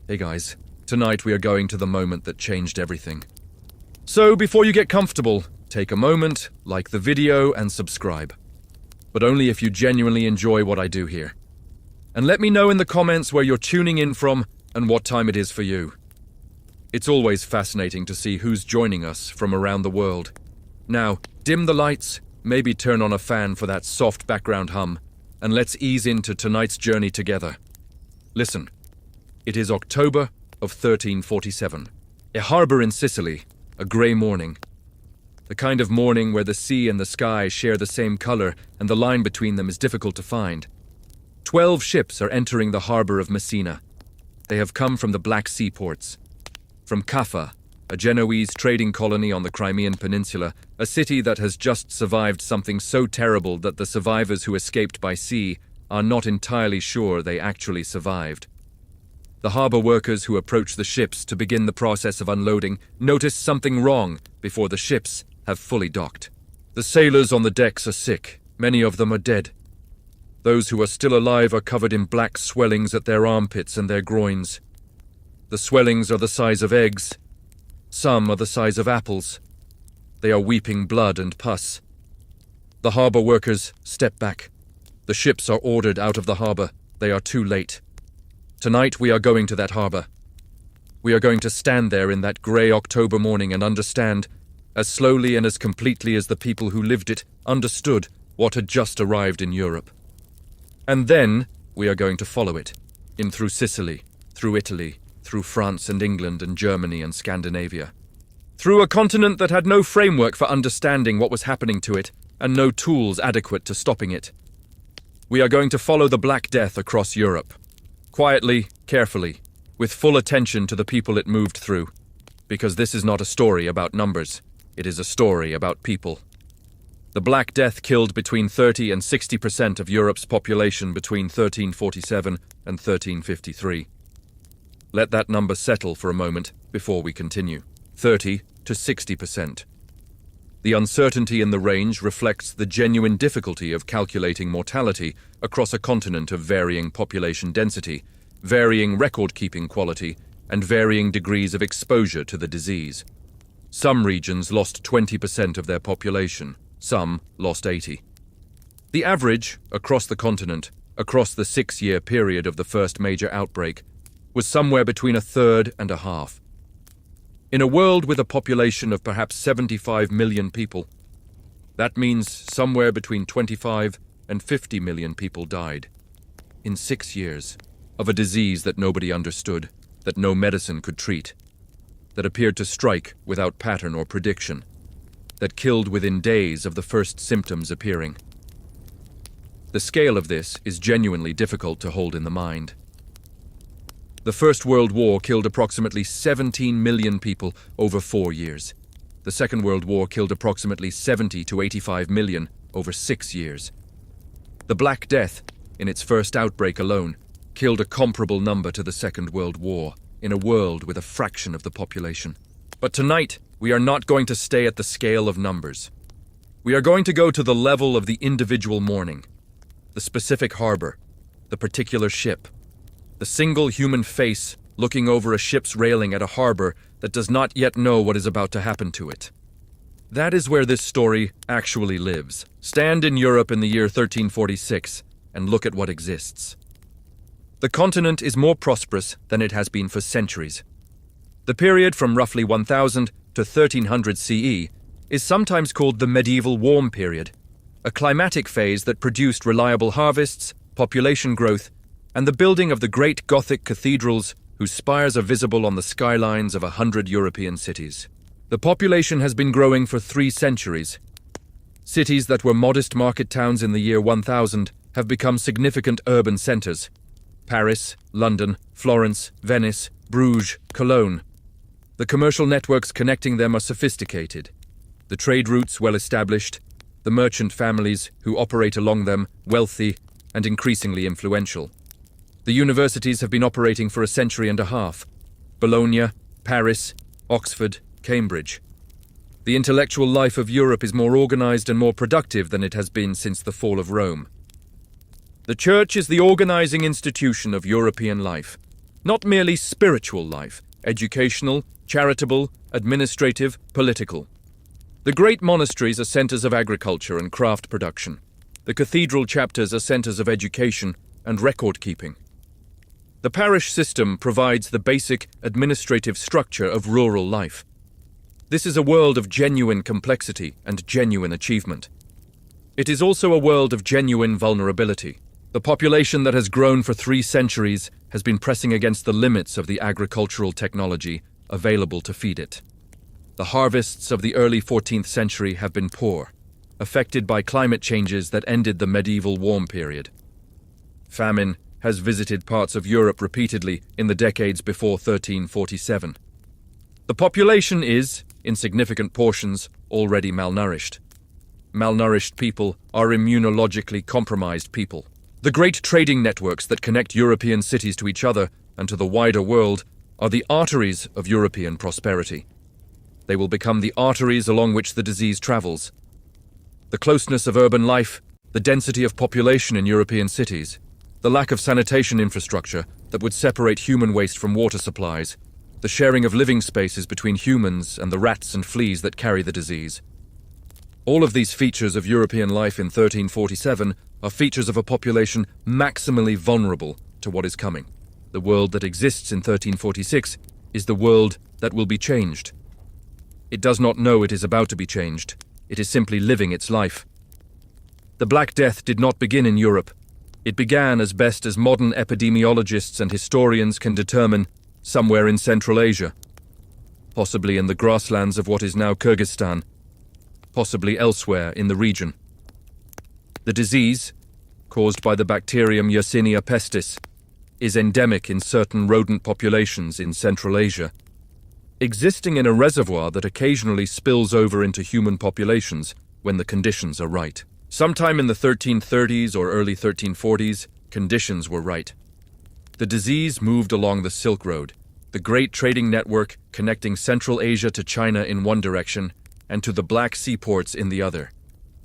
Hey guys, tonight we are going to the moment that changed everything. So before you get comfortable, take a moment, like the video and subscribe. But only if you genuinely enjoy what I do here. And let me know in the comments where you're tuning in from and what time it is for you. It's always fascinating to see who's joining us from around the world. Now, dim the lights, maybe turn on a fan for that soft background hum, and let's ease into tonight's journey together. Listen, it is October of 1347. A harbor in Sicily, a grey morning. The kind of morning where the sea and the sky share the same color and the line between them is difficult to find. 12 ships are entering the harbor of Messina. They have come from the Black Sea ports. From Caffa, a Genoese trading colony on the Crimean Peninsula, a city that has just survived something so terrible that the survivors who escaped by sea are not entirely sure they actually survived. The harbor workers who approach the ships to begin the process of unloading notice something wrong before the ships have fully docked. The sailors on the decks are sick. Many of them are dead. Those who are still alive are covered in black swellings at their armpits and their groins. The swellings are the size of eggs. Some are the size of apples. They are weeping blood and pus. The harbor workers step back. The ships are ordered out of the harbor. They are too late. Tonight we are going to that harbor. We are going to stand there in that grey October morning and understand, as slowly and as completely as the people who lived it understood what had just arrived in Europe. And then we are going to follow it, in through Sicily, through Italy, through France and England and Germany and Scandinavia. Through a continent that had no framework for understanding what was happening to it and no tools adequate to stopping it. We are going to follow the Black Death across Europe. Quietly, carefully, with full attention to the people it moved through. Because this is not a story about numbers. It is a story about people. The Black Death killed between 30 and 60% of Europe's population between 1347 and 1353. Let that number settle for a moment before we continue. 30 to 60%. The uncertainty in the range reflects the genuine difficulty of calculating mortality across a continent of varying population density, varying record-keeping quality, and varying degrees of exposure to the disease. Some regions lost 20% of their population, some lost 80%. The average, across the continent, across the 6-year period of the first major outbreak, was somewhere between a third and a half. In a world with a population of perhaps 75 million people, that means somewhere between 25 and 50 million people died. In 6 years, of a disease that nobody understood, that no medicine could treat, that appeared to strike without pattern or prediction, that killed within days of the first symptoms appearing. The scale of this is genuinely difficult to hold in the mind. The First World War killed approximately 17 million people over 4 years. The Second World War killed approximately 70 to 85 million over 6 years. The Black Death, in its first outbreak alone, killed a comparable number to the Second World War, in a world with a fraction of the population. But tonight, we are not going to stay at the scale of numbers. We are going to go to the level of the individual mourning, the specific harbor, the particular ship, the single human face looking over a ship's railing at a harbor that does not yet know what is about to happen to it. That is where this story actually lives. Stand in Europe in the year 1346 and look at what exists. The continent is more prosperous than it has been for centuries. The period from roughly 1000 to 1300 CE is sometimes called the medieval warm period, a climatic phase that produced reliable harvests, population growth, and the building of the great Gothic cathedrals whose spires are visible on the skylines of 100 European cities. The population has been growing for 3 centuries. Cities that were modest market towns in the year 1000 have become significant urban centers. Paris, London, Florence, Venice, Bruges, Cologne. The commercial networks connecting them are sophisticated. The trade routes well established. The merchant families who operate along them wealthy and increasingly influential. The universities have been operating for a century and a half. Bologna, Paris, Oxford, Cambridge. The intellectual life of Europe is more organized and more productive than it has been since the fall of Rome. The Church is the organizing institution of European life. Not merely spiritual life, educational, charitable, administrative, political. The great monasteries are centers of agriculture and craft production. The cathedral chapters are centers of education and record-keeping. The parish system provides the basic administrative structure of rural life. This is a world of genuine complexity and genuine achievement. It is also a world of genuine vulnerability. The population that has grown for 3 centuries has been pressing against the limits of the agricultural technology available to feed it. The harvests of the early 14th century have been poor, affected by climate changes that ended the medieval warm period. Famine has visited parts of Europe repeatedly in the decades before 1347. The population is, in significant portions, already malnourished. Malnourished people are immunologically compromised people. The great trading networks that connect European cities to each other and to the wider world are the arteries of European prosperity. They will become the arteries along which the disease travels. The closeness of urban life, the density of population in European cities, the lack of sanitation infrastructure that would separate human waste from water supplies, the sharing of living spaces between humans and the rats and fleas that carry the disease. All of these features of European life in 1347 are features of a population maximally vulnerable to what is coming. The world that exists in 1346 is the world that will be changed. It does not know it is about to be changed. It is simply living its life. The Black Death did not begin in Europe. It began, as best as modern epidemiologists and historians can determine, somewhere in Central Asia, possibly in the grasslands of what is now Kyrgyzstan, possibly elsewhere in the region. The disease, caused by the bacterium Yersinia pestis, is endemic in certain rodent populations in Central Asia, existing in a reservoir that occasionally spills over into human populations when the conditions are right. Sometime in the 1330s or early 1340s, conditions were right. The disease moved along the Silk Road, the great trading network connecting Central Asia to China in one direction and to the Black Sea ports in the other.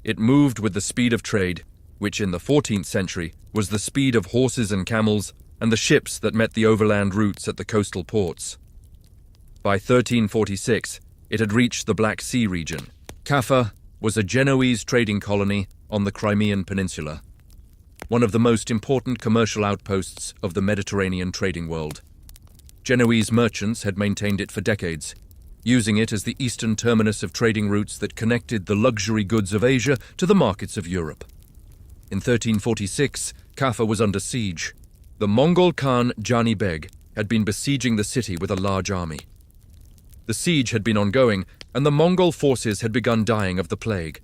It moved with the speed of trade, which in the 14th century was the speed of horses and camels and the ships that met the overland routes at the coastal ports. By 1346, it had reached the Black Sea region. Kaffa was a Genoese trading colony on the Crimean Peninsula, one of the most important commercial outposts of the Mediterranean trading world. Genoese merchants had maintained it for decades, using it as the eastern terminus of trading routes that connected the luxury goods of Asia to the markets of Europe. In 1346, Kaffa was under siege. The Mongol Khan Jani Beg had been besieging the city with a large army. The siege had been ongoing, and the Mongol forces had begun dying of the plague.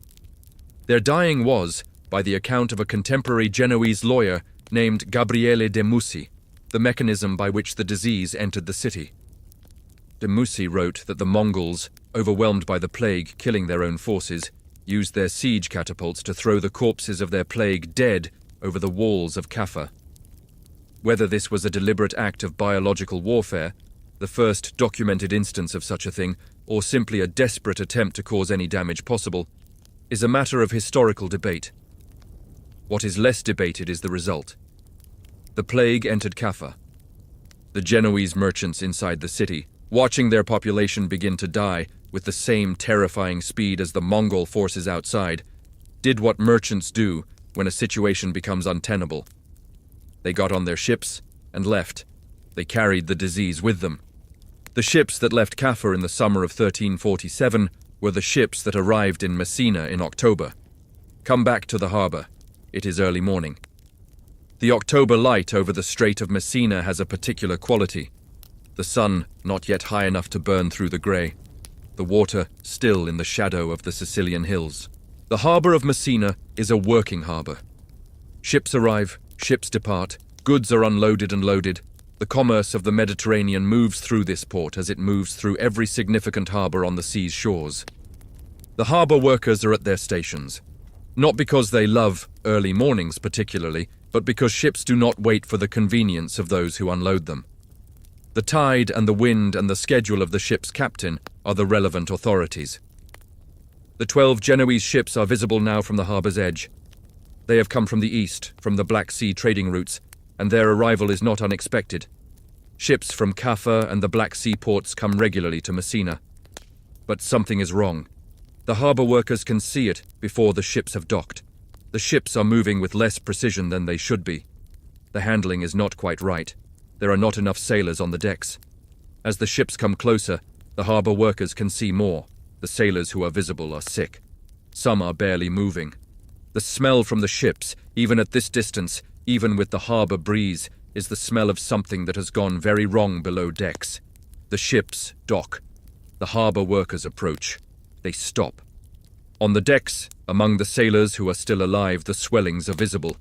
Their dying was, by the account of a contemporary Genoese lawyer named Gabriele de Mussi, the mechanism by which the disease entered the city. De Mussi wrote that the Mongols, overwhelmed by the plague killing their own forces, used their siege catapults to throw the corpses of their plague dead over the walls of Kaffa. Whether this was a deliberate act of biological warfare, the first documented instance of such a thing, or simply a desperate attempt to cause any damage possible, is a matter of historical debate. What is less debated is the result. The plague entered Kaffa. The Genoese merchants inside the city, watching their population begin to die with the same terrifying speed as the Mongol forces outside, did what merchants do when a situation becomes untenable. They got on their ships and left. They carried the disease with them. The ships that left Kaffa in the summer of 1347 were the ships that arrived in Messina in October. Come back to the harbour. It is early morning. The October light over the Strait of Messina has a particular quality. The sun not yet high enough to burn through the grey. The water still in the shadow of the Sicilian hills. The harbour of Messina is a working harbour. Ships arrive, ships depart, goods are unloaded and loaded. The commerce of the Mediterranean moves through this port as it moves through every significant harbour on the sea's shores. The harbour workers are at their stations, not because they love early mornings particularly, but because ships do not wait for the convenience of those who unload them. The tide and the wind and the schedule of the ship's captain are the relevant authorities. The 12 Genoese ships are visible now from the harbour's edge. They have come from the east, from the Black Sea trading routes, and their arrival is not unexpected. Ships from Kaffa and the Black Sea ports come regularly to Messina. But something is wrong. The harbor workers can see it before the ships have docked. The ships are moving with less precision than they should be. The handling is not quite right. There are not enough sailors on the decks. As the ships come closer, the harbor workers can see more. The sailors who are visible are sick. Some are barely moving. The smell from the ships, even at this distance, even with the harbor breeze, is the smell of something that has gone very wrong below decks. The ships dock. The harbor workers approach. They stop. On the decks, among the sailors who are still alive, the swellings are visible.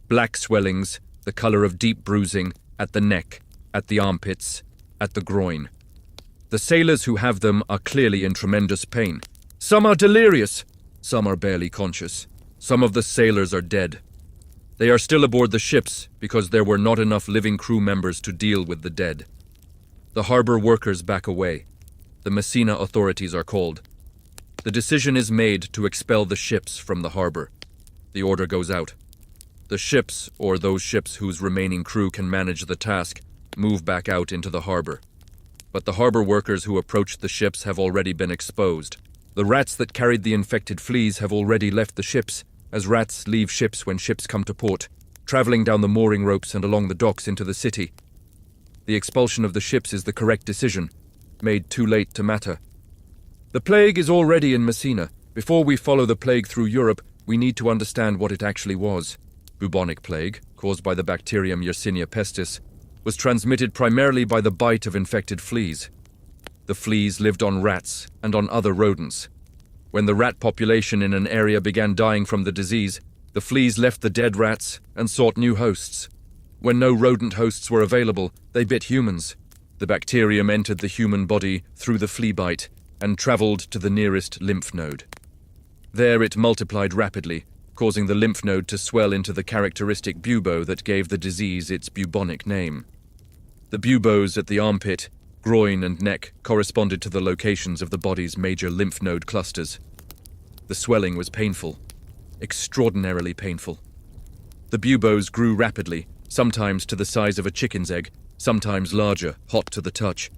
Black swellings, the color of deep bruising, at the neck, at the armpits, at the groin. The sailors who have them are clearly in tremendous pain. Some are delirious. Some are barely conscious. Some of the sailors are dead. They are still aboard the ships because there were not enough living crew members to deal with the dead. The harbor workers back away. The Messina authorities are called. The decision is made to expel the ships from the harbor. The order goes out. The ships, or those ships whose remaining crew can manage the task, move back out into the harbor. But the harbor workers who approached the ships have already been exposed. The rats that carried the infected fleas have already left the ships, as rats leave ships when ships come to port, traveling down the mooring ropes and along the docks into the city. The expulsion of the ships is the correct decision, made too late to matter. The plague is already in Messina. Before we follow the plague through Europe, we need to understand what it actually was. Bubonic plague, caused by the bacterium Yersinia pestis, was transmitted primarily by the bite of infected fleas. The fleas lived on rats and on other rodents. When the rat population in an area began dying from the disease, the fleas left the dead rats and sought new hosts. When no rodent hosts were available, they bit humans. The bacterium entered the human body through the flea bite and traveled to the nearest lymph node. There it multiplied rapidly, causing the lymph node to swell into the characteristic bubo that gave the disease its bubonic name. The buboes at the armpit, groin, and neck corresponded to the locations of the body's major lymph node clusters. The swelling was painful, extraordinarily painful. The buboes grew rapidly, sometimes to the size of a chicken's egg, sometimes larger, hot to the touch.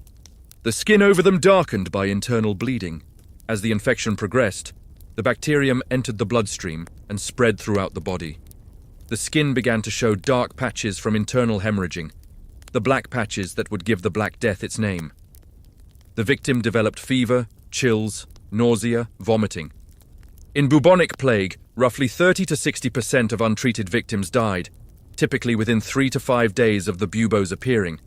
The skin over them darkened by internal bleeding. As the infection progressed, the bacterium entered the bloodstream and spread throughout the body. The skin began to show dark patches from internal hemorrhaging, the black patches that would give the Black Death its name. The victim developed fever, chills, nausea, vomiting. In bubonic plague, roughly 30 to 60% of untreated victims died, typically within 3 to 5 days of the buboes appearing.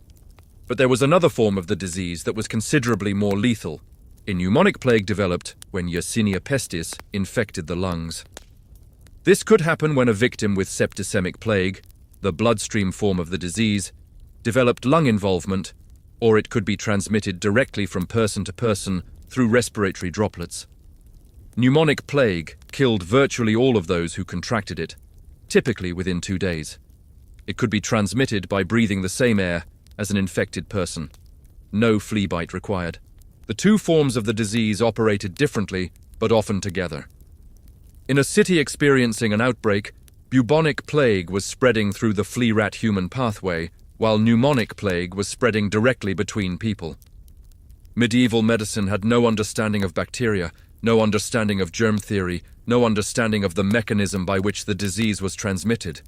But there was another form of the disease that was considerably more lethal. A pneumonic plague developed when Yersinia pestis infected the lungs. This could happen when a victim with septicemic plague, the bloodstream form of the disease, developed lung involvement, or it could be transmitted directly from person to person through respiratory droplets. Pneumonic plague killed virtually all of those who contracted it, typically within 2 days. It could be transmitted by breathing the same air as an infected person. No flea bite required. The two forms of the disease operated differently, but often together. In a city experiencing an outbreak, bubonic plague was spreading through the flea-rat-human pathway, while pneumonic plague was spreading directly between people. Medieval medicine had no understanding of bacteria, no understanding of germ theory, no understanding of the mechanism by which the disease was transmitted.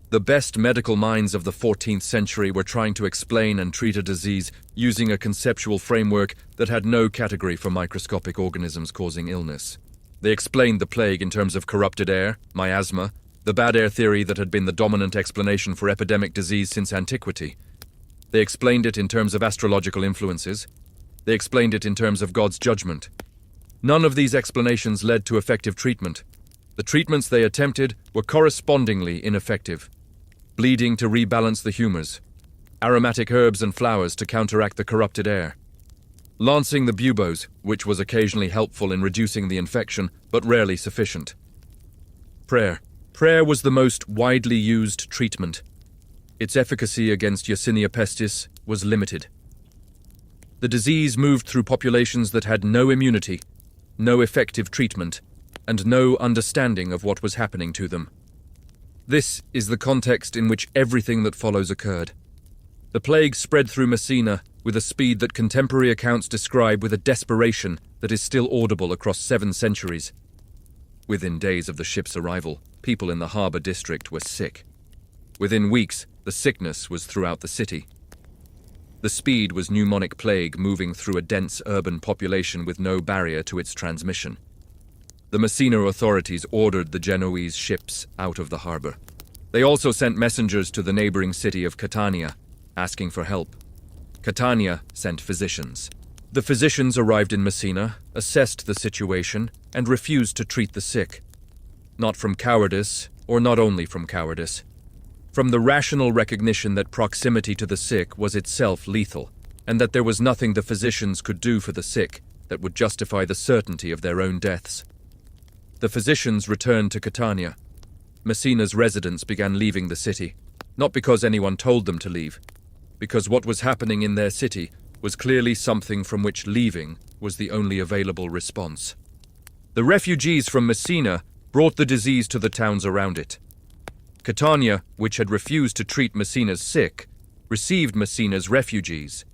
The best medical minds of the 14th century were trying to explain and treat a disease using a conceptual framework that had no category for microscopic organisms causing illness. They explained the plague in terms of corrupted air, miasma, the bad air theory that had been the dominant explanation for epidemic disease since antiquity. They explained it in terms of astrological influences. They explained it in terms of God's judgment. None of these explanations led to effective treatment. The treatments they attempted were correspondingly ineffective. Bleeding to rebalance the humors, aromatic herbs and flowers to counteract the corrupted air, lancing the buboes, which was occasionally helpful in reducing the infection, but rarely sufficient. Prayer. Prayer was the most widely used treatment. Its efficacy against Yersinia pestis was limited. The disease moved through populations that had no immunity, no effective treatment, and no understanding of what was happening to them. This is the context in which everything that follows occurred. The plague spread through Messina with a speed that contemporary accounts describe with a desperation that is still audible across 7 centuries. Within days of the ship's arrival, people in the harbour district were sick. Within weeks, the sickness was throughout the city. The speed was pneumonic plague moving through a dense urban population with no barrier to its transmission. The Messina authorities ordered the Genoese ships out of the harbour. They also sent messengers to the neighbouring city of Catania, asking for help. Catania sent physicians. The physicians arrived in Messina, assessed the situation, and refused to treat the sick. Not from cowardice, or not only from cowardice. From the rational recognition that proximity to the sick was itself lethal, and that there was nothing the physicians could do for the sick that would justify the certainty of their own deaths. The physicians returned to Catania. Messina's residents began leaving the city, not because anyone told them to leave, because what was happening in their city was clearly something from which leaving was the only available response. The refugees from Messina brought the disease to the towns around it. Catania, which had refused to treat Messina's sick, received Messina's refugees.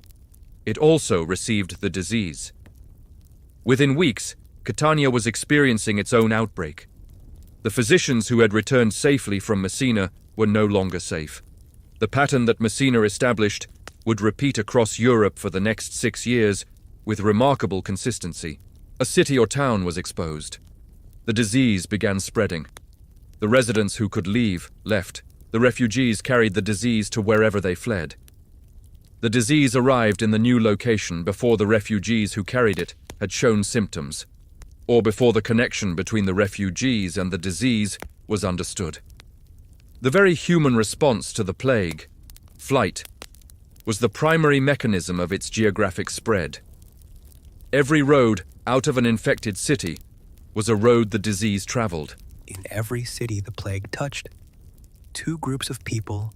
It also received the disease. Within weeks, Catania was experiencing its own outbreak. The physicians who had returned safely from Messina were no longer safe. The pattern that Messina established would repeat across Europe for the next 6 years with remarkable consistency. A city or town was exposed. The disease began spreading. The residents who could leave left. The refugees carried the disease to wherever they fled. The disease arrived in the new location before the refugees who carried it had shown symptoms, or before the connection between the refugees and the disease was understood. The very human response to the plague, flight, was the primary mechanism of its geographic spread. Every road out of an infected city was a road the disease traveled. In every city the plague touched, 2 groups of people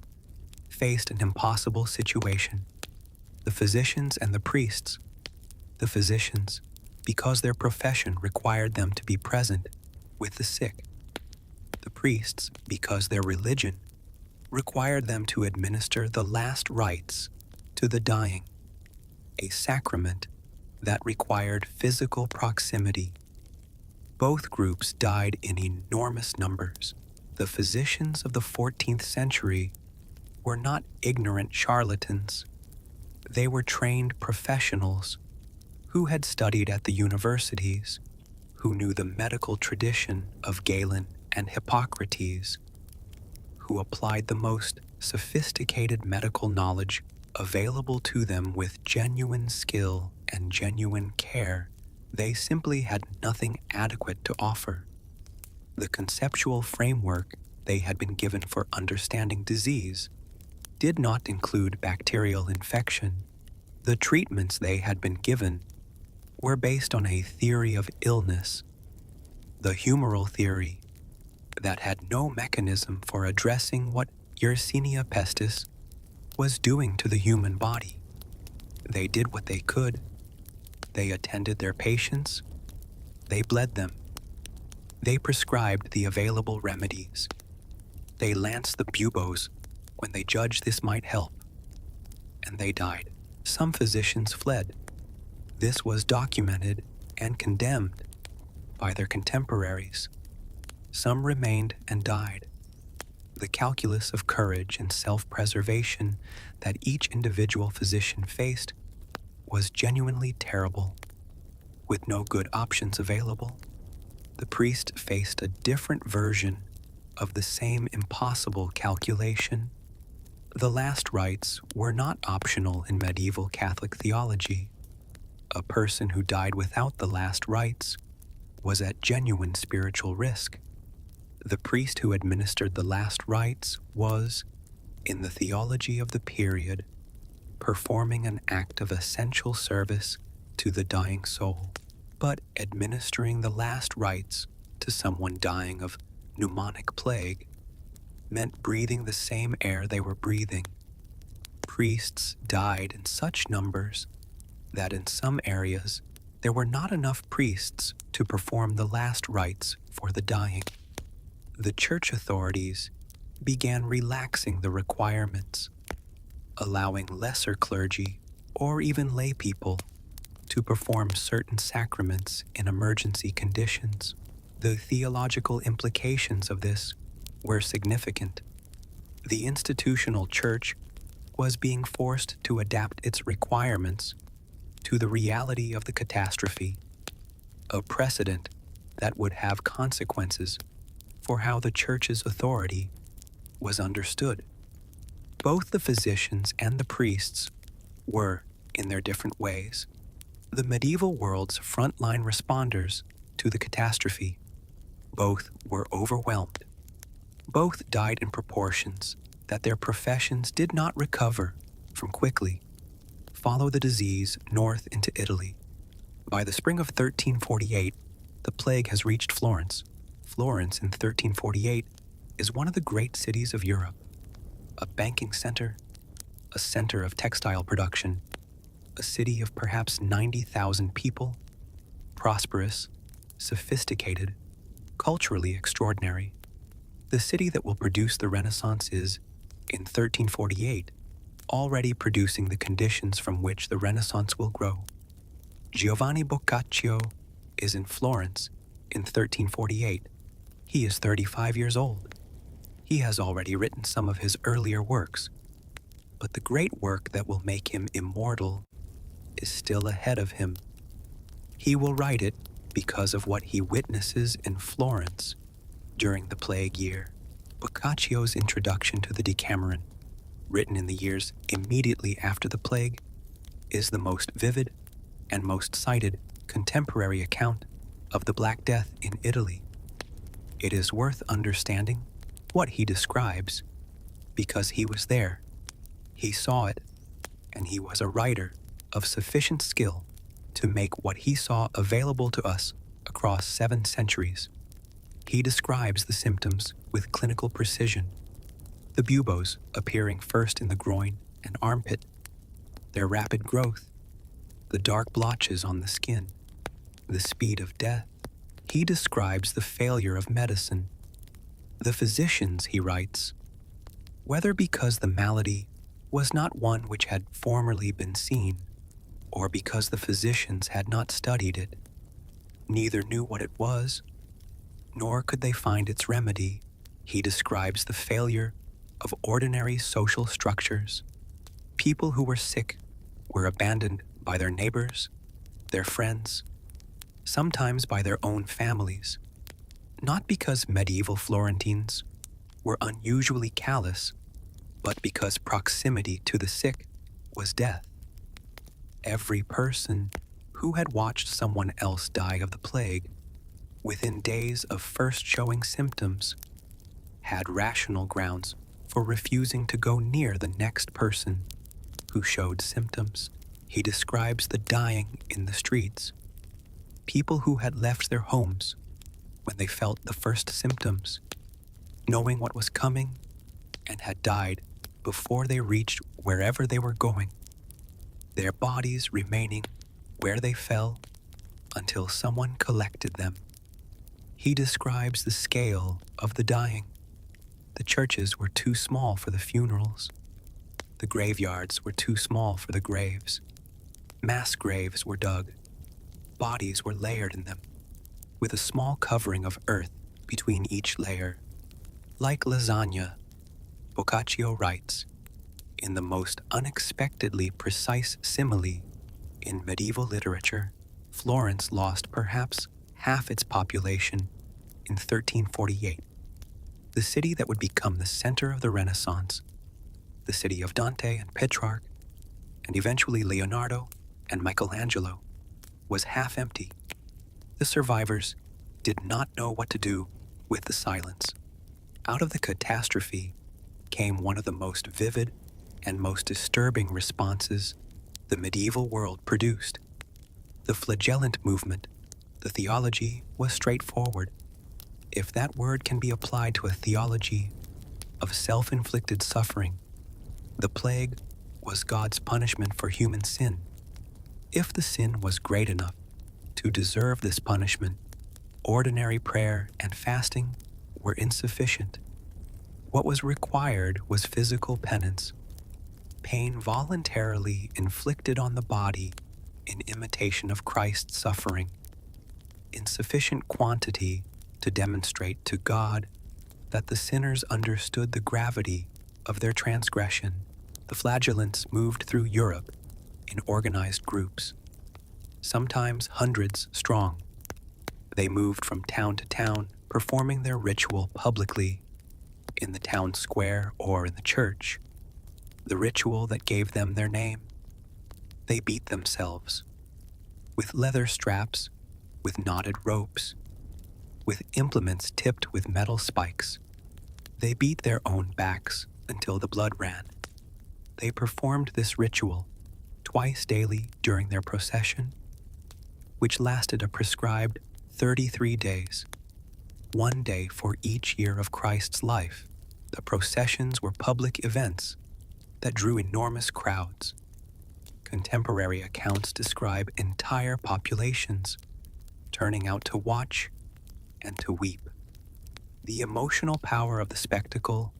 faced an impossible situation: the physicians and the priests. The physicians, because their profession required them to be present with the sick. The priests, because their religion required them to administer the last rites to the dying, a sacrament that required physical proximity. Both groups died in enormous numbers. The physicians of the 14th century were not ignorant charlatans. They were trained professionals who had studied at the universities, who knew the medical tradition of Galen and Hippocrates, who applied the most sophisticated medical knowledge available to them with genuine skill and genuine care. They simply had nothing adequate to offer. The conceptual framework they had been given for understanding disease did not include bacterial infection. The treatments they had been given were based on a theory of illness, the humoral theory, that had no mechanism for addressing what Yersinia pestis was doing to the human body. They did what they could. They attended their patients. They bled them. They prescribed the available remedies. They lanced the buboes when they judged this might help. And they died. Some physicians fled. This was documented and condemned by their contemporaries. Some remained and died. The calculus of courage and self-preservation that each individual physician faced was genuinely terrible. With no good options available, the priest faced a different version of the same impossible calculation. The last rites were not optional in medieval Catholic theology. A person who died without the last rites was at genuine spiritual risk. The priest who administered the last rites was, in the theology of the period, performing an act of essential service to the dying soul. But administering the last rites to someone dying of pneumonic plague meant breathing the same air they were breathing. Priests died in such numbers that in some areas there were not enough priests to perform the last rites for the dying. The church authorities began relaxing the requirements. allowing lesser clergy or even lay people to perform certain sacraments in emergency conditions. The theological implications of this were significant. The institutional church was being forced to adapt its requirements to the reality of the catastrophe, a precedent that would have consequences for how the church's authority was understood. Both the physicians and the priests were, in their different ways, the medieval world's frontline responders to the catastrophe. Both were overwhelmed. Both died in proportions that their professions did not recover from quickly. Follow the disease north into Italy. By the spring of 1348, the plague has reached Florence. Florence in 1348 is one of the great cities of Europe, a banking center, a center of textile production, a city of perhaps 90,000 people, prosperous, sophisticated, culturally extraordinary. The city that will produce the Renaissance is, in 1348, already producing the conditions from which the Renaissance will grow. Giovanni Boccaccio is in Florence in 1348. He is 35 years old. He has already written some of his earlier works, but the great work that will make him immortal is still ahead of him. He will write it because of what he witnesses in Florence during the plague year. Boccaccio's introduction to the Decameron, written in the years immediately after the plague, is the most vivid and most cited contemporary account of the Black Death in Italy. It is worth understanding what he describes because he was there, he saw it, and he was a writer of sufficient skill to make what he saw available to us across 7 centuries. He describes the symptoms with clinical precision. The buboes appearing first in the groin and armpit, their rapid growth, the dark blotches on the skin, the speed of death. He describes the failure of medicine. The physicians, he writes, whether because the malady was not one which had formerly been seen, or because the physicians had not studied it, neither knew what it was, nor could they find its remedy. He describes the failure of ordinary social structures. People who were sick were abandoned by their neighbors, their friends, sometimes by their own families, not because medieval Florentines were unusually callous, but because proximity to the sick was death. Every person who had watched someone else die of the plague within days of first showing symptoms had rational grounds for refusing to go near the next person who showed symptoms. He describes the dying in the streets, people who had left their homes when they felt the first symptoms, knowing what was coming, and had died before they reached wherever they were going, their bodies remaining where they fell until someone collected them. He describes the scale of the dying. The churches were too small for the funerals. The graveyards were too small for the graves. Mass graves were dug. Bodies were layered in them, with a small covering of earth between each layer. Like lasagna, Boccaccio writes, in the most unexpectedly precise simile in medieval literature, Florence lost perhaps half its population in 1348. The city that would become the center of the Renaissance, the city of Dante and Petrarch, and eventually Leonardo and Michelangelo, was half empty. The survivors did not know what to do with the silence. Out of the catastrophe came one of the most vivid and most disturbing responses the medieval world produced. The flagellant movement, the theology, was straightforward. If that word can be applied to a theology of self-inflicted suffering, the plague was God's punishment for human sin. If the sin was great enough to deserve this punishment, ordinary prayer and fasting were insufficient. What was required was physical penance. pain voluntarily inflicted on the body in imitation of Christ's suffering, in sufficient quantity to demonstrate to God that the sinners understood the gravity of their transgression. The flagellants moved through Europe in organized groups, sometimes hundreds strong. They moved from town to town, performing their ritual publicly, in the town square or in the church, the ritual that gave them their name. They beat themselves with leather straps, with knotted ropes, with implements tipped with metal spikes. They beat their own backs until the blood ran. They performed this ritual twice daily during their procession, which lasted a prescribed 33 days, 1 day for each year of Christ's life. The processions were public events that drew enormous crowds. Contemporary accounts describe entire populations turning out to watch and to weep. The emotional power of the spectacle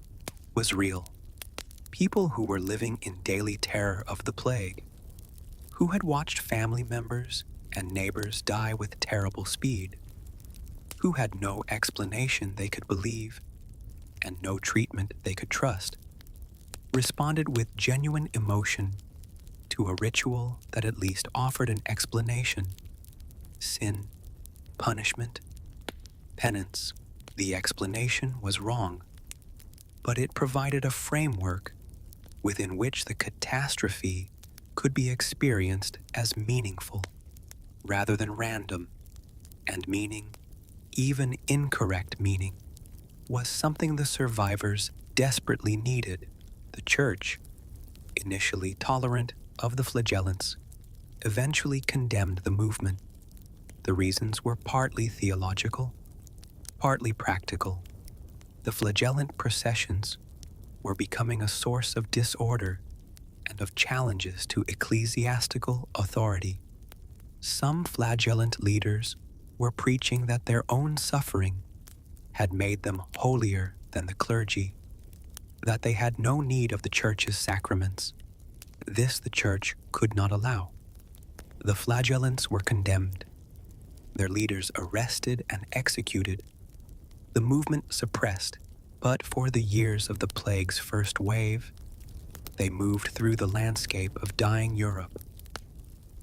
was real. People who were living in daily terror of the plague, who had watched family members and neighbors die with terrible speed, who had no explanation they could believe and no treatment they could trust, responded with genuine emotion to a ritual that at least offered an explanation. Sin, punishment, penance. The explanation was wrong, but it provided a framework within which the catastrophe could be experienced as meaningful rather than random, and meaning, even incorrect meaning, was something the survivors desperately needed. The church, initially tolerant of the flagellants, eventually condemned the movement. The reasons were partly theological, partly practical. The flagellant processions were becoming a source of disorder and of challenges to ecclesiastical authority. Some flagellant leaders were preaching that their own suffering had made them holier than the clergy, that they had no need of the church's sacraments. This the church could not allow. The flagellants were condemned, their leaders arrested and executed, the movement suppressed. But for the years of the plague's first wave, they moved through the landscape of dying Europe,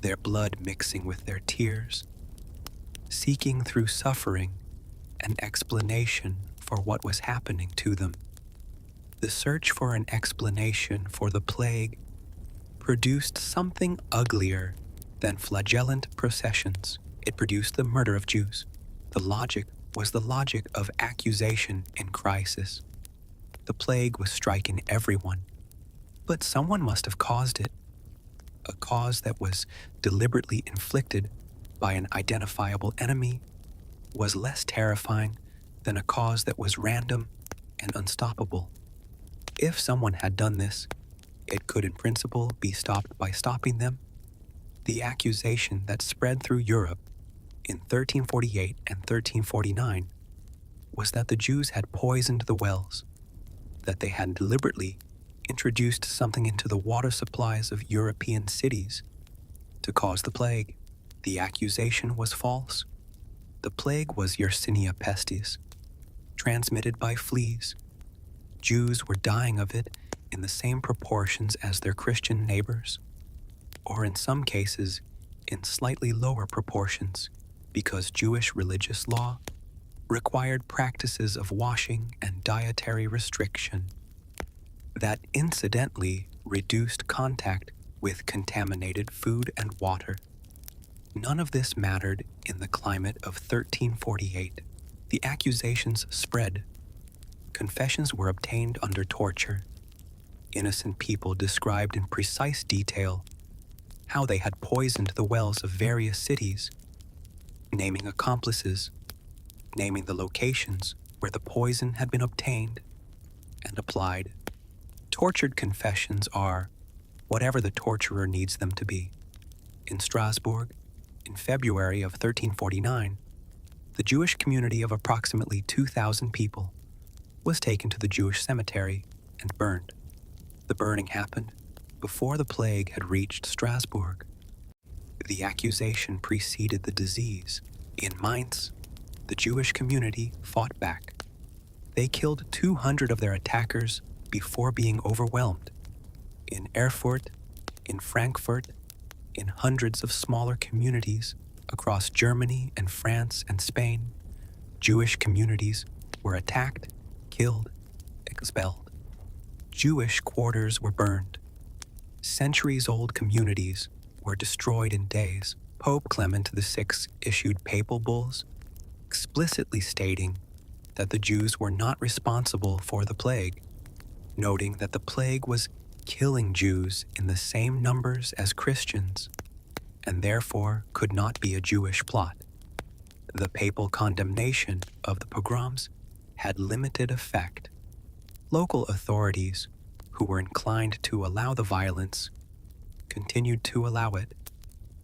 their blood mixing with their tears, seeking through suffering an explanation for what was happening to them. The search for an explanation for the plague produced something uglier than flagellant processions. It produced the murder of Jews. The logic was the logic of accusation in crisis. The plague was striking everyone, but someone must have caused it. A cause that was deliberately inflicted by an identifiable enemy was less terrifying than a cause that was random and unstoppable. If someone had done this, it could in principle be stopped by stopping them. The accusation that spread through Europe in 1348 and 1349 was that the Jews had poisoned the wells, that they had deliberately introduced something into the water supplies of European cities to cause the plague. The accusation was false. The plague was Yersinia pestis, transmitted by fleas. Jews were dying of it in the same proportions as their Christian neighbors, or in some cases in slightly lower proportions, because Jewish religious law required practices of washing and dietary restriction that incidentally reduced contact with contaminated food and water. None of this mattered in the climate of 1348. The accusations spread. Confessions were obtained under torture. Innocent people described in precise detail how they had poisoned the wells of various cities, naming accomplices, naming the locations where the poison had been obtained and applied. Tortured confessions are whatever the torturer needs them to be. In Strasbourg, in February of 1349, the Jewish community of approximately 2,000 people was taken to the Jewish cemetery and burned. The burning happened before the plague had reached Strasbourg. The accusation preceded the disease. In Mainz, the Jewish community fought back. They killed 200 of their attackers before being overwhelmed. In Erfurt, in Frankfurt, in hundreds of smaller communities across Germany and France and Spain, Jewish communities were attacked, killed, expelled. Jewish quarters were burned. Centuries-old communities were destroyed in days. Pope Clement VI issued papal bulls explicitly stating that the Jews were not responsible for the plague, noting that the plague was killing Jews in the same numbers as Christians, and therefore could not be a Jewish plot. The papal condemnation of the pogroms had limited effect. Local authorities, who were inclined to allow the violence, continued to allow it.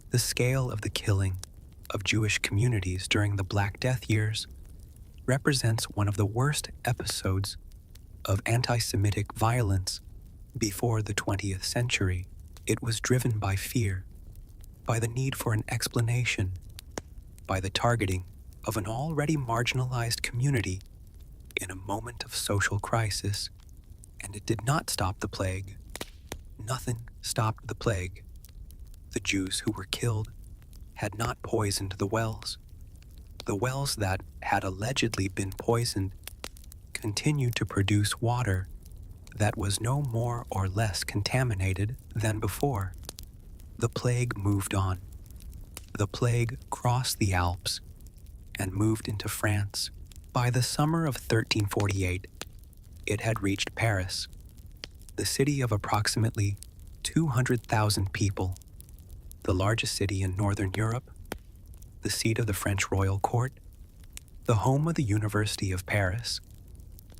The scale of the killing of Jewish communities during the Black Death years represents one of the worst episodes of anti-Semitic violence before the 20th century. It was driven by fear, by the need for an explanation, by the targeting of an already marginalized community in a moment of social crisis, and it did not stop the plague. Nothing stopped the plague. The Jews who were killed had not poisoned the wells. The wells that had allegedly been poisoned continued to produce water that was no more or less contaminated than before. The plague moved on. The plague crossed the Alps and moved into France. By the summer of 1348, it had reached Paris, the city of approximately 200,000 people, the largest city in Northern Europe, the seat of the French royal court, the home of the University of Paris,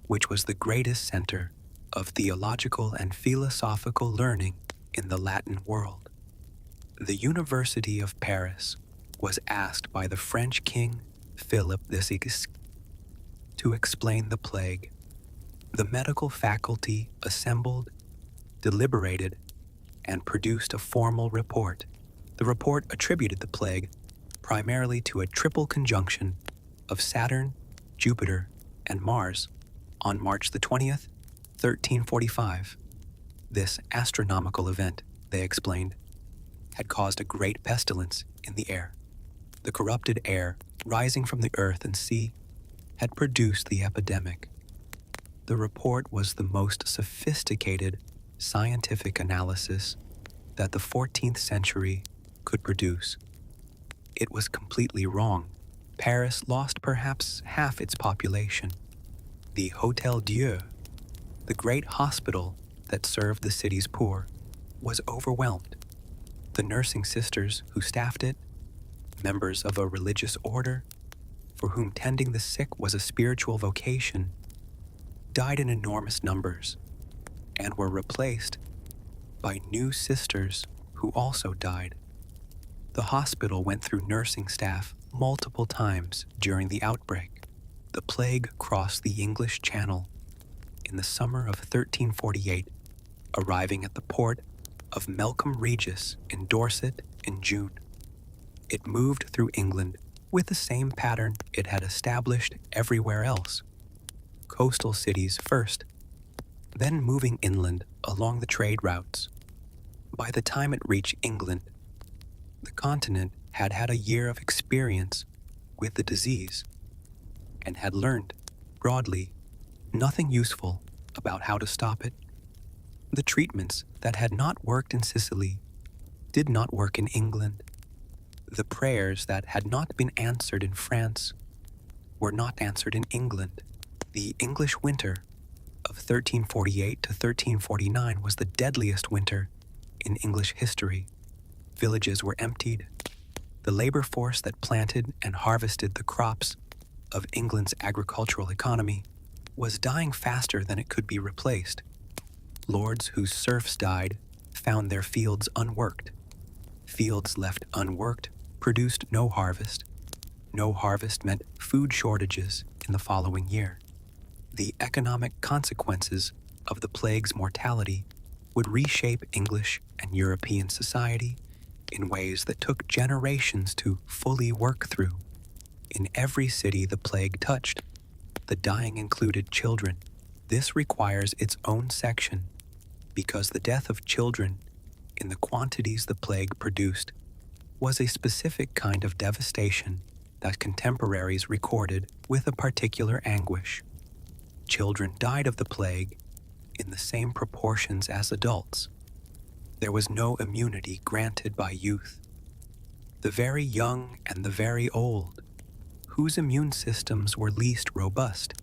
which was the greatest center of theological and philosophical learning in the Latin world. The University of Paris was asked by the French king Philip VI to explain the plague. The medical faculty assembled, deliberated, and produced a formal report. The report attributed the plague primarily to a triple conjunction of Saturn, Jupiter, and Mars on March the 20th, 1345. This astronomical event, they explained, had caused a great pestilence in the air. The corrupted air rising from the earth and sea had produced the epidemic. The report was the most sophisticated scientific analysis that the 14th century could produce. It was completely wrong. Paris lost perhaps half its population. The Hôtel Dieu, the great hospital that served the city's poor, was overwhelmed. The nursing sisters who staffed it, members of a religious order for whom tending the sick was a spiritual vocation, died in enormous numbers and were replaced by new sisters who also died. The hospital went through nursing staff multiple times during the outbreak. The plague crossed the English Channel in the summer of 1348, arriving at the port of Melcombe Regis in Dorset in June. It moved through England with the same pattern it had established everywhere else. Coastal cities first, then moving inland along the trade routes. By the time it reached England, the continent had had a year of experience with the disease and had learned, broadly, nothing useful about how to stop it. The treatments that had not worked in Sicily did not work in England. The prayers that had not been answered in France were not answered in England. The English winter of 1348 to 1349 was the deadliest winter in English history. Villages were emptied. The labor force that planted and harvested the crops of England's agricultural economy was dying faster than it could be replaced. Lords whose serfs died found their fields unworked. Fields left unworked produced no harvest. No harvest meant food shortages in the following year. The economic consequences of the plague's mortality would reshape English and European society in ways that took generations to fully work through. In every city the plague touched, the dying included children. This requires its own section because the death of children in the quantities the plague produced was a specific kind of devastation that contemporaries recorded with a particular anguish. Children died of the plague in the same proportions as adults. There was no immunity granted by youth. The very young and the very old, whose immune systems were least robust,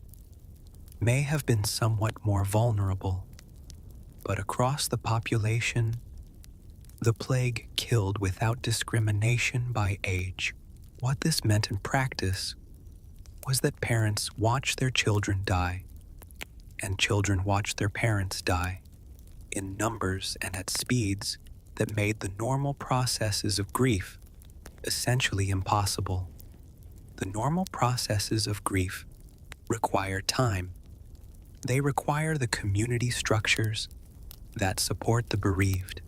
may have been somewhat more vulnerable, but across the population, the plague killed without discrimination by age. What this meant in practice was that parents watched their children die, and children watched their parents die, in numbers and at speeds that made the normal processes of grief essentially impossible. The normal processes of grief require time. They require the community structures that support the bereaved,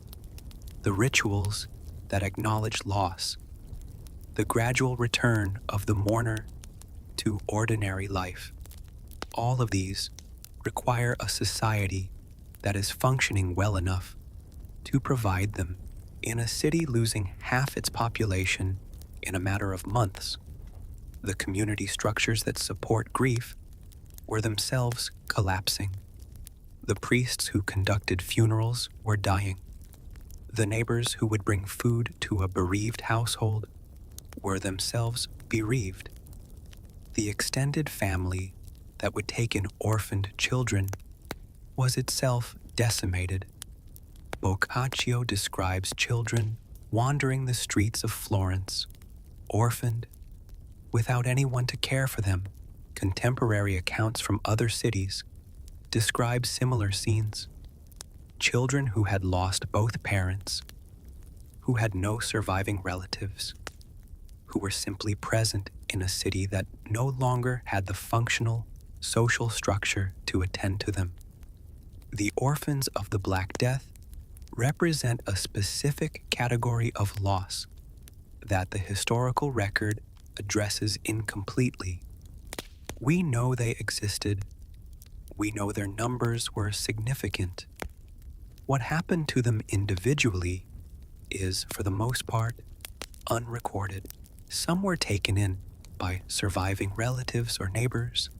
the rituals that acknowledge loss, the gradual return of the mourner to ordinary life. All of these require a society that is functioning well enough to provide them. In a city losing half its population in a matter of months, the community structures that support grief were themselves collapsing. The priests who conducted funerals were dying. The neighbors who would bring food to a bereaved household were themselves bereaved. The extended family that would take in orphaned children was itself decimated. Boccaccio describes children wandering the streets of Florence, orphaned, without anyone to care for them. Contemporary accounts from other cities describe similar scenes. Children who had lost both parents, who had no surviving relatives, who were simply present in a city that no longer had the functional social structure to attend to them. The orphans of the Black Death represent a specific category of loss that the historical record addresses incompletely. We know they existed. We know their numbers were significant. What happened to them individually is, for the most part, unrecorded. Some were taken in by surviving relatives or neighbors.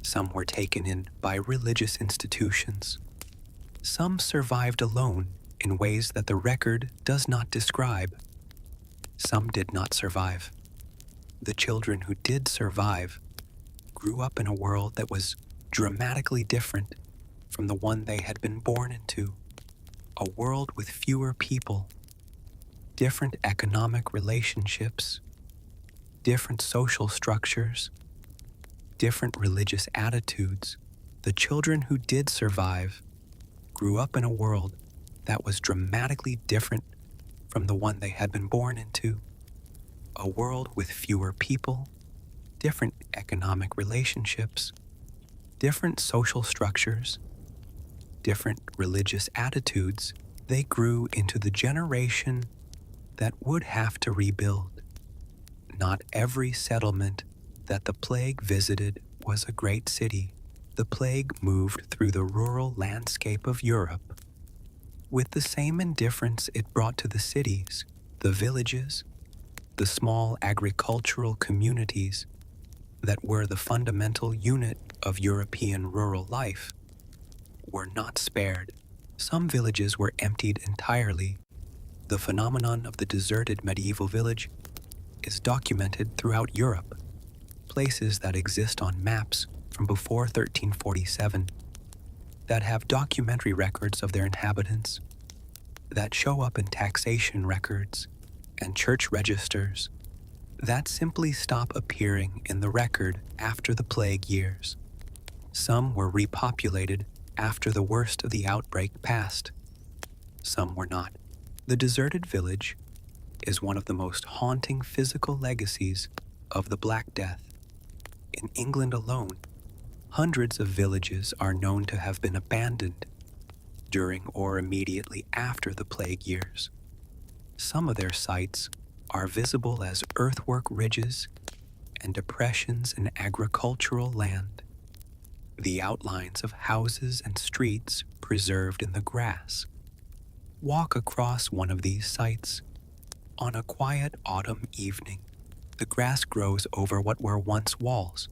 Some were taken in by religious institutions. Some survived alone in ways that the record does not describe. Some did not survive. The children who did survive grew up in a world that was dramatically different from the one they had been born into. A world with fewer people, different economic relationships, different social structures, different religious attitudes. The children who did survive grew up in a world that was dramatically different from the one they had been born into. A world with fewer people, different economic relationships, different social structures, different religious attitudes. They grew into the generation that would have to rebuild. Not every settlement that the plague visited was a great city. The plague moved through the rural landscape of Europe with the same indifference it brought to the cities. The villages, the small agricultural communities that were the fundamental unit of European rural life, were not spared. Some villages were emptied entirely. The phenomenon of the deserted medieval village is documented throughout Europe. Places that exist on maps from before 1347, that have documentary records of their inhabitants, that show up in taxation records and church registers, that simply stop appearing in the record after the plague years. Some were repopulated after the worst of the outbreak passed. Some were not. The deserted village is one of the most haunting physical legacies of the Black Death. In England alone, hundreds of villages are known to have been abandoned, during or immediately after the plague years. Some of their sites are visible as earthwork ridges and depressions in agricultural land, the outlines of houses and streets preserved in the grass. Walk across one of these sites. On a quiet autumn evening, the grass grows over what were once walls.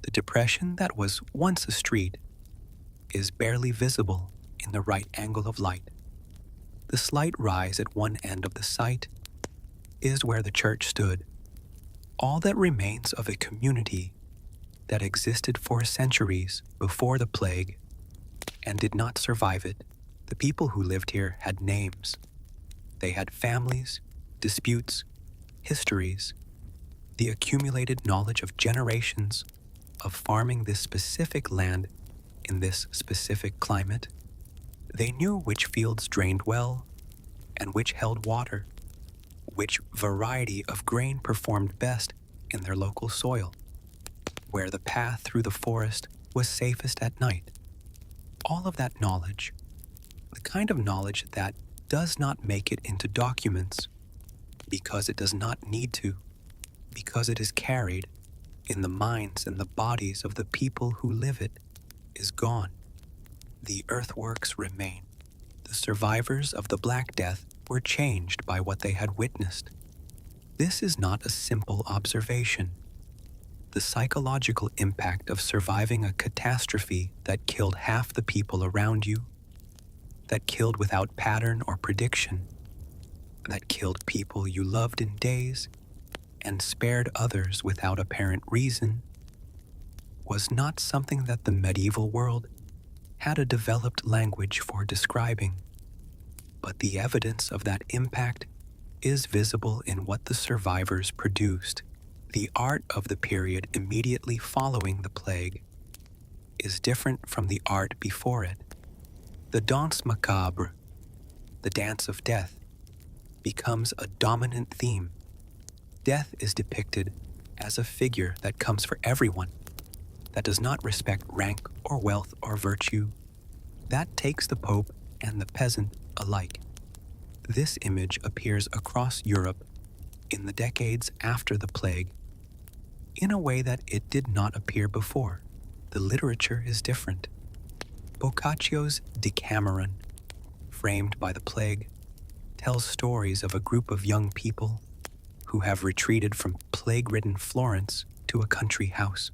The depression that was once a street is barely visible in the right angle of light. The slight rise at one end of the site is where the church stood, all that remains of a community that existed for centuries before the plague and did not survive it. The people who lived here had names. They had families, disputes, histories, the accumulated knowledge of generations of farming this specific land in this specific climate. They knew which fields drained well and which held water, which variety of grain performed best in their local soil, where the path through the forest was safest at night. All of that knowledge, the kind of knowledge that does not make it into documents because it does not need to, because it is carried in the minds and the bodies of the people who live it, is gone. The earthworks remain. The survivors of the Black Death were changed by what they had witnessed. This is not a simple observation. The psychological impact of surviving a catastrophe that killed half the people around you, that killed without pattern or prediction, that killed people you loved in days and spared others without apparent reason, was not something that the medieval world had a developed language for describing. But the evidence of that impact is visible in what the survivors produced. The art of the period immediately following the plague is different from the art before it. The danse macabre, the dance of death, becomes a dominant theme. Death is depicted as a figure that comes for everyone, that does not respect rank or wealth or virtue, that takes the Pope and the peasant alike. This image appears across Europe in the decades after the plague in a way that it did not appear before. The literature is different. Boccaccio's Decameron, framed by the plague, tells stories of a group of young people who have retreated from plague-ridden Florence to a country house.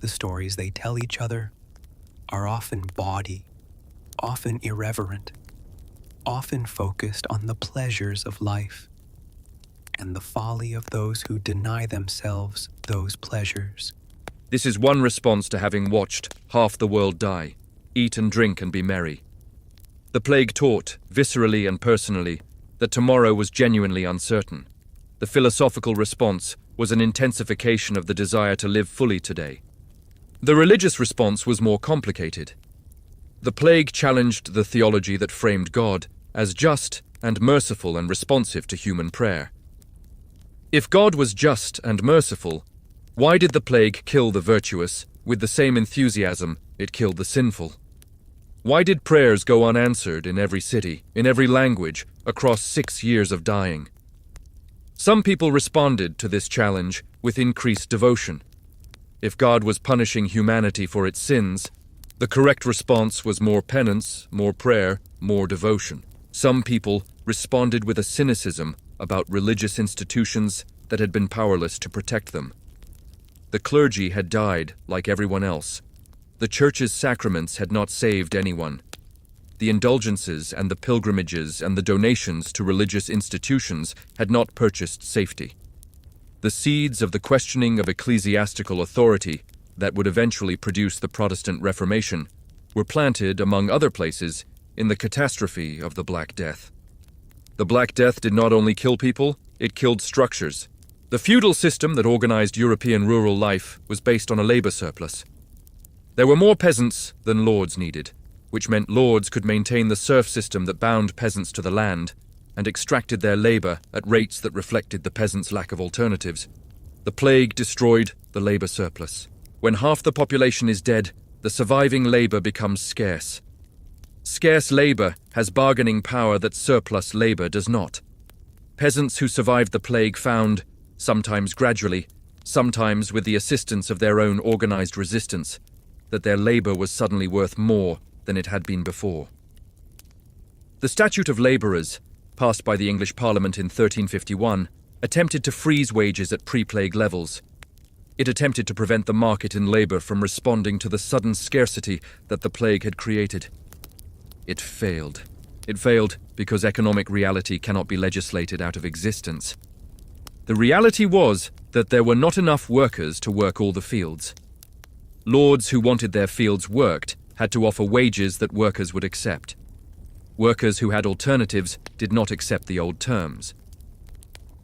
The stories they tell each other are often bawdy, often irreverent, often focused on the pleasures of life and the folly of those who deny themselves those pleasures. This is one response to having watched half the world die. Eat and drink and be merry. The plague taught, viscerally and personally, that tomorrow was genuinely uncertain. The philosophical response was an intensification of the desire to live fully today. The religious response was more complicated. The plague challenged the theology that framed God as just and merciful and responsive to human prayer. If God was just and merciful, why did the plague kill the virtuous with the same enthusiasm it killed the sinful? Why did prayers go unanswered in every city, in every language, across 6 years of dying? Some people responded to this challenge with increased devotion. If God was punishing humanity for its sins, the correct response was more penance, more prayer, more devotion. Some people responded with a cynicism about religious institutions that had been powerless to protect them. The clergy had died like everyone else. The church's sacraments had not saved anyone. The indulgences and the pilgrimages and the donations to religious institutions had not purchased safety. The seeds of the questioning of ecclesiastical authority that would eventually produce the Protestant Reformation were planted, among other places, in the catastrophe of the Black Death. The Black Death did not only kill people, it killed structures. The feudal system that organized European rural life was based on a labor surplus. There were more peasants than lords needed, which meant lords could maintain the serf system that bound peasants to the land and extracted their labor at rates that reflected the peasants' lack of alternatives. The plague destroyed the labor surplus. When half the population is dead, the surviving labor becomes scarce. Scarce labor has bargaining power that surplus labor does not. Peasants who survived the plague found, sometimes gradually, sometimes with the assistance of their own organized resistance, that their labor was suddenly worth more than it had been before. The Statute of Labourers, passed by the English Parliament in 1351, attempted to freeze wages at pre-plague levels. It attempted to prevent the market in labour from responding to the sudden scarcity that the plague had created. It failed. It failed because economic reality cannot be legislated out of existence. The reality was that there were not enough workers to work all the fields. Lords who wanted their fields worked had to offer wages that workers would accept. Workers who had alternatives did not accept the old terms.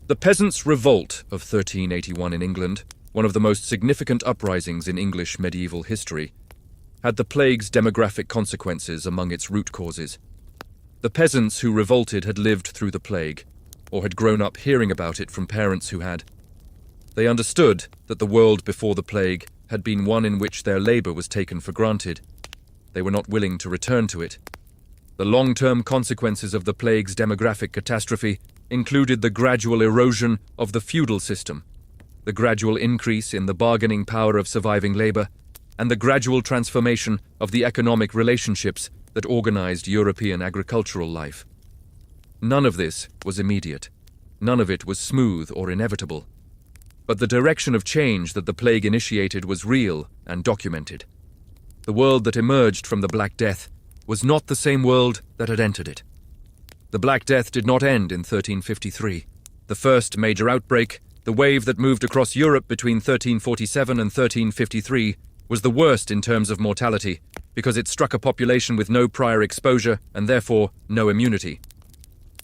The Peasants' Revolt of 1381 in England, one of the most significant uprisings in English medieval history, had the plague's demographic consequences among its root causes. The peasants who revolted had lived through the plague, or had grown up hearing about it from parents who had. They understood that the world before the plague had been one in which their labour was taken for granted. They were not willing to return to it. The long-term consequences of the plague's demographic catastrophe included the gradual erosion of the feudal system, the gradual increase in the bargaining power of surviving labour, and the gradual transformation of the economic relationships that organized European agricultural life. None of this was immediate. None of it was smooth or inevitable. But the direction of change that the plague initiated was real and documented. The world that emerged from the Black Death was not the same world that had entered it. The Black Death did not end in 1353. The first major outbreak, the wave that moved across Europe between 1347 and 1353, was the worst in terms of mortality because it struck a population with no prior exposure and therefore no immunity.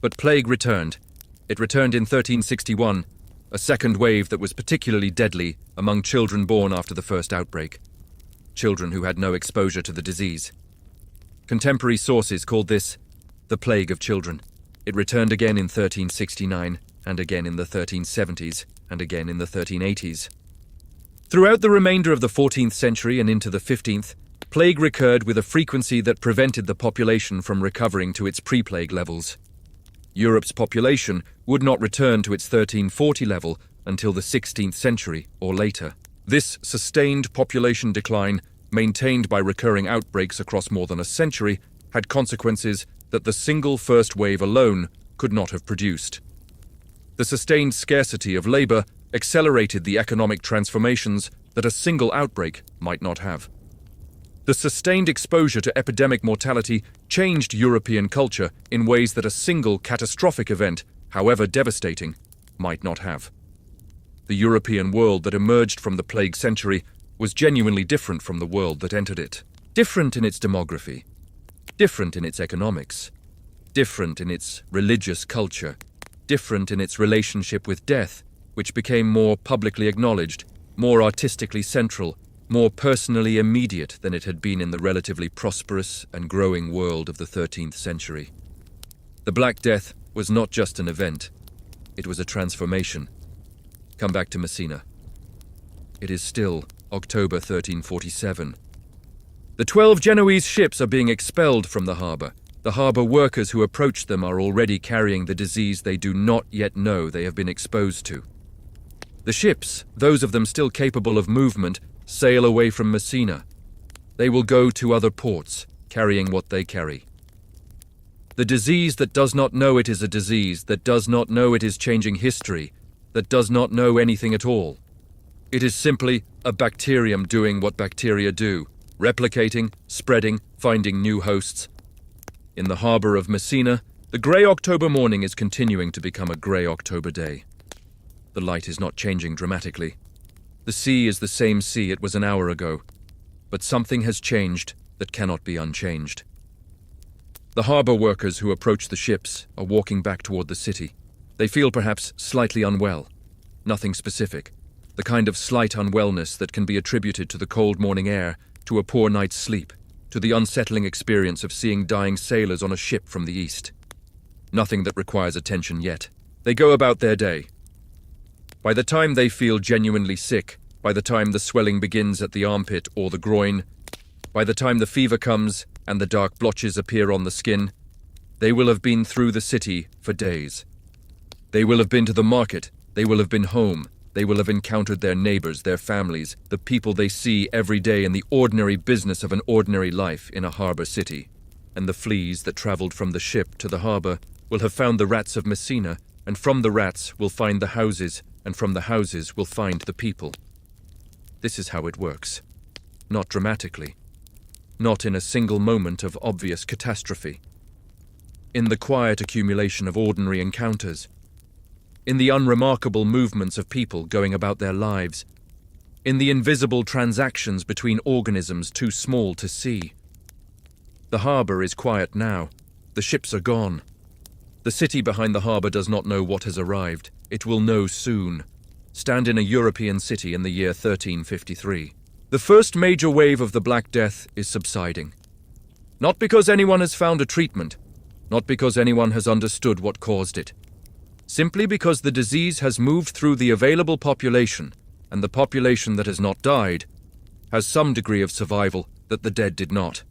But plague returned. It returned in 1361, a second wave that was particularly deadly among children born after the first outbreak, children who had no exposure to the disease. Contemporary sources called this the Plague of Children. It returned again in 1369, and again in the 1370s, and again in the 1380s. Throughout the remainder of the 14th century and into the 15th, plague recurred with a frequency that prevented the population from recovering to its pre-plague levels. Europe's population would not return to its 1340 level until the 16th century or later. This sustained population decline, maintained by recurring outbreaks across more than a century, had consequences that the single first wave alone could not have produced. The sustained scarcity of labor accelerated the economic transformations that a single outbreak might not have. The sustained exposure to epidemic mortality changed European culture in ways that a single catastrophic event, however devastating, might not have. The European world that emerged from the plague century was genuinely different from the world that entered it. Different in its demography, different in its economics, different in its religious culture, different in its relationship with death, which became more publicly acknowledged, more artistically central, more personally immediate than it had been in the relatively prosperous and growing world of the 13th century. The Black Death was not just an event, it was a transformation. Come back to Messina. It is still October 1347. The 12 Genoese ships are being expelled from the harbour. The harbour workers who approach them are already carrying the disease they do not yet know they have been exposed to. The ships, those of them still capable of movement, sail away from Messina. They will go to other ports, carrying what they carry. The disease that does not know it is a disease, that does not know it is changing history, that does not know anything at all. It is simply a bacterium doing what bacteria do, replicating, spreading, finding new hosts. In the harbour of Messina, the grey October morning is continuing to become a grey October day. The light is not changing dramatically. The sea is the same sea it was an hour ago, but something has changed that cannot be unchanged. The harbour workers who approach the ships are walking back toward the city. They feel perhaps slightly unwell. Nothing specific. The kind of slight unwellness that can be attributed to the cold morning air, to a poor night's sleep, to the unsettling experience of seeing dying sailors on a ship from the east. Nothing that requires attention yet. They go about their day. By the time they feel genuinely sick, by the time the swelling begins at the armpit or the groin, by the time the fever comes, and the dark blotches appear on the skin, they will have been through the city for days. They will have been to the market, they will have been home, they will have encountered their neighbors, their families, the people they see every day in the ordinary business of an ordinary life in a harbor city. And the fleas that traveled from the ship to the harbor will have found the rats of Messina, and from the rats will find the houses, and from the houses will find the people. This is how it works. Not dramatically. Not in a single moment of obvious catastrophe. In the quiet accumulation of ordinary encounters. In the unremarkable movements of people going about their lives. In the invisible transactions between organisms too small to see. The harbor is quiet now. The ships are gone. The city behind the harbor does not know what has arrived. It will know soon. Stand in a European city in the year 1353. The first major wave of the Black Death is subsiding. Not because anyone has found a treatment, not because anyone has understood what caused it. Simply because the disease has moved through the available population, and the population that has not died has some degree of survival that the dead did not.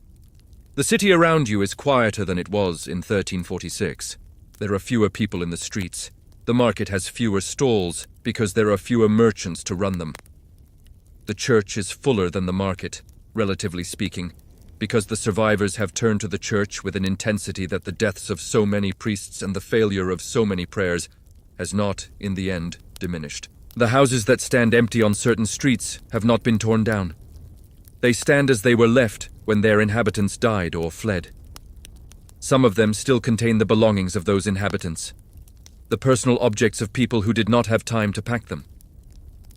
The city around you is quieter than it was in 1346. There are fewer people in the streets. The market has fewer stalls because there are fewer merchants to run them. The church is fuller than the market, relatively speaking, because the survivors have turned to the church with an intensity that the deaths of so many priests and the failure of so many prayers has not, in the end, diminished. The houses that stand empty on certain streets have not been torn down. They stand as they were left when their inhabitants died or fled. Some of them still contain the belongings of those inhabitants, the personal objects of people who did not have time to pack them.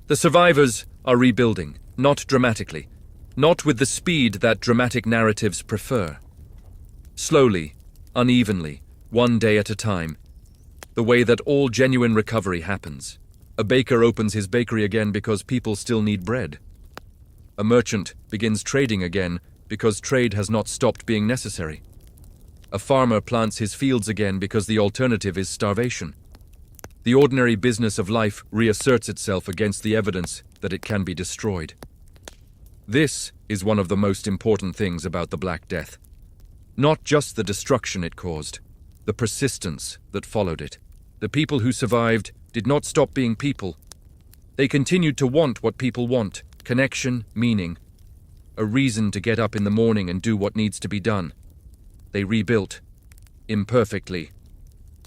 The survivors are rebuilding, not dramatically, not with the speed that dramatic narratives prefer. Slowly, unevenly, one day at a time, the way that all genuine recovery happens. A baker opens his bakery again because people still need bread. A merchant begins trading again because trade has not stopped being necessary. A farmer plants his fields again because the alternative is starvation. The ordinary business of life reasserts itself against the evidence that it can be destroyed. This is one of the most important things about the Black Death. Not just the destruction it caused, the persistence that followed it. The people who survived did not stop being people. They continued to want what people want: connection, meaning, a reason to get up in the morning and do what needs to be done. They rebuilt, imperfectly,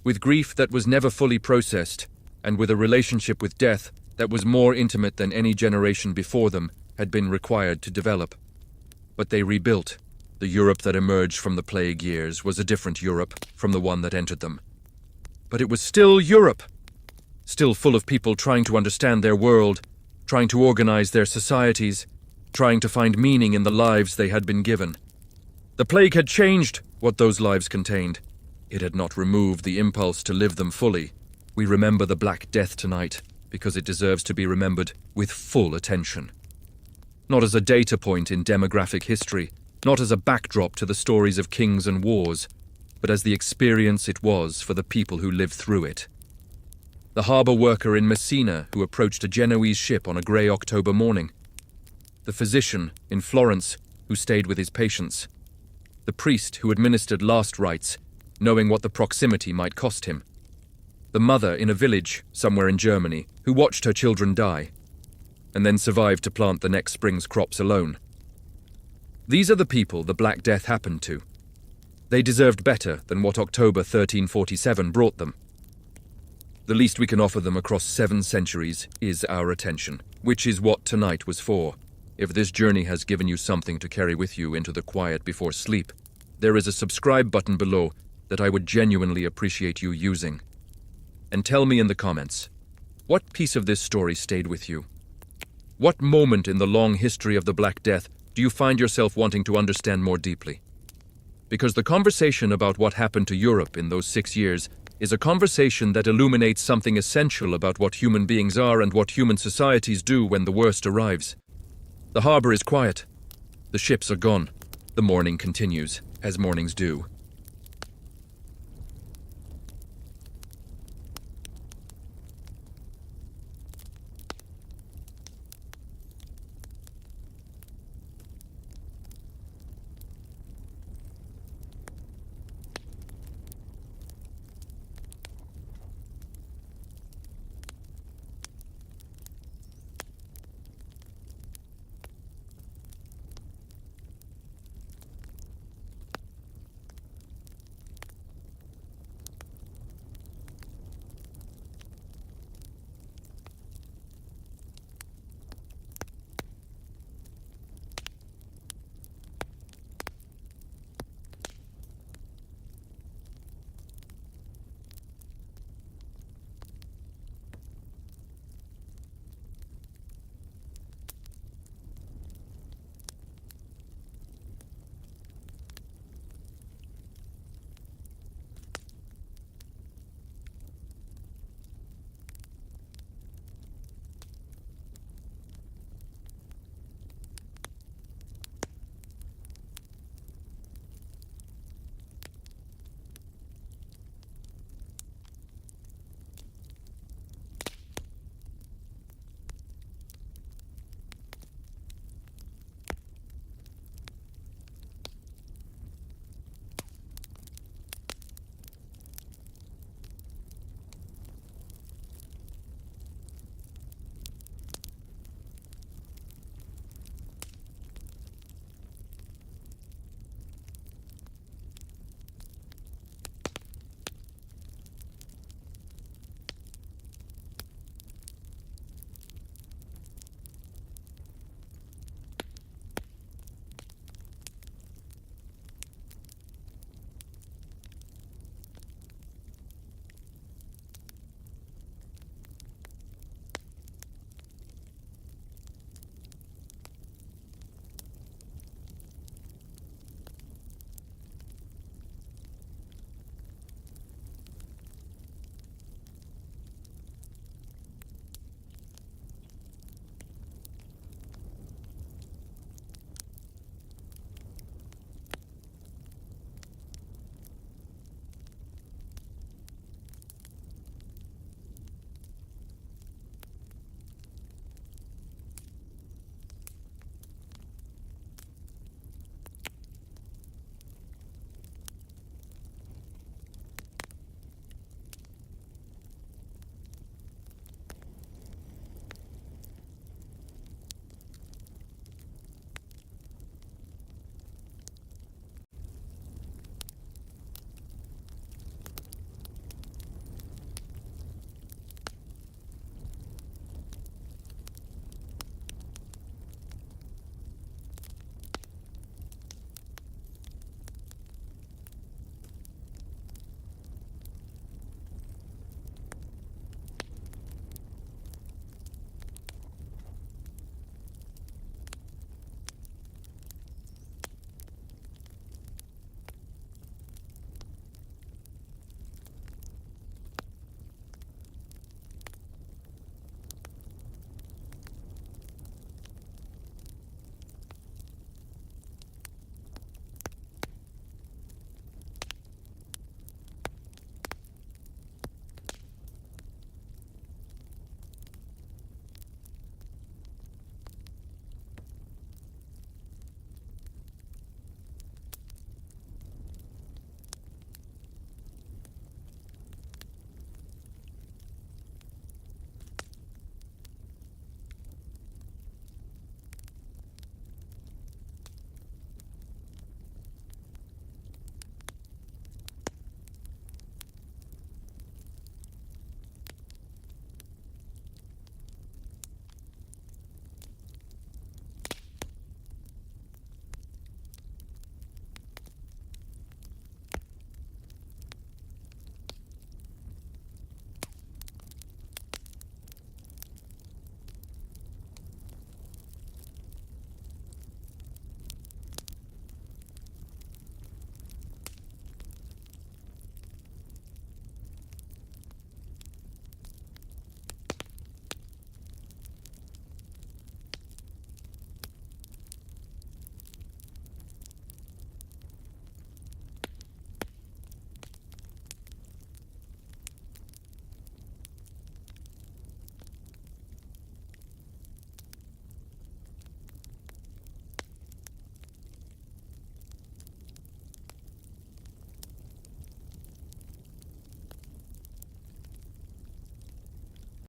with grief that was never fully processed, and with a relationship with death that was more intimate than any generation before them had been required to develop. But they rebuilt. The Europe that emerged from the plague years was a different Europe from the one that entered them. But it was still Europe, still full of people trying to understand their world, trying to organize their societies, trying to find meaning in the lives they had been given. The plague had changed what those lives contained. It had not removed the impulse to live them fully. We remember the Black Death tonight because it deserves to be remembered with full attention. Not as a data point in demographic history, not as a backdrop to the stories of kings and wars, but as the experience it was for the people who lived through it. The harbor worker in Messina who approached a Genoese ship on a grey October morning. The physician in Florence who stayed with his patients. The priest who administered last rites, knowing what the proximity might cost him. The mother in a village somewhere in Germany who watched her children die, and then survived to plant the next spring's crops alone. These are the people the Black Death happened to. They deserved better than what October 1347 brought them. The least we can offer them across 7 centuries is our attention, which is what tonight was for. If this journey has given you something to carry with you into the quiet before sleep, there is a subscribe button below that I would genuinely appreciate you using. And tell me in the comments, what piece of this story stayed with you? What moment in the long history of the Black Death do you find yourself wanting to understand more deeply? Because the conversation about what happened to Europe in those 6 years is a conversation that illuminates something essential about what human beings are and what human societies do when the worst arrives. The harbor is quiet. The ships are gone. The morning continues, as mornings do.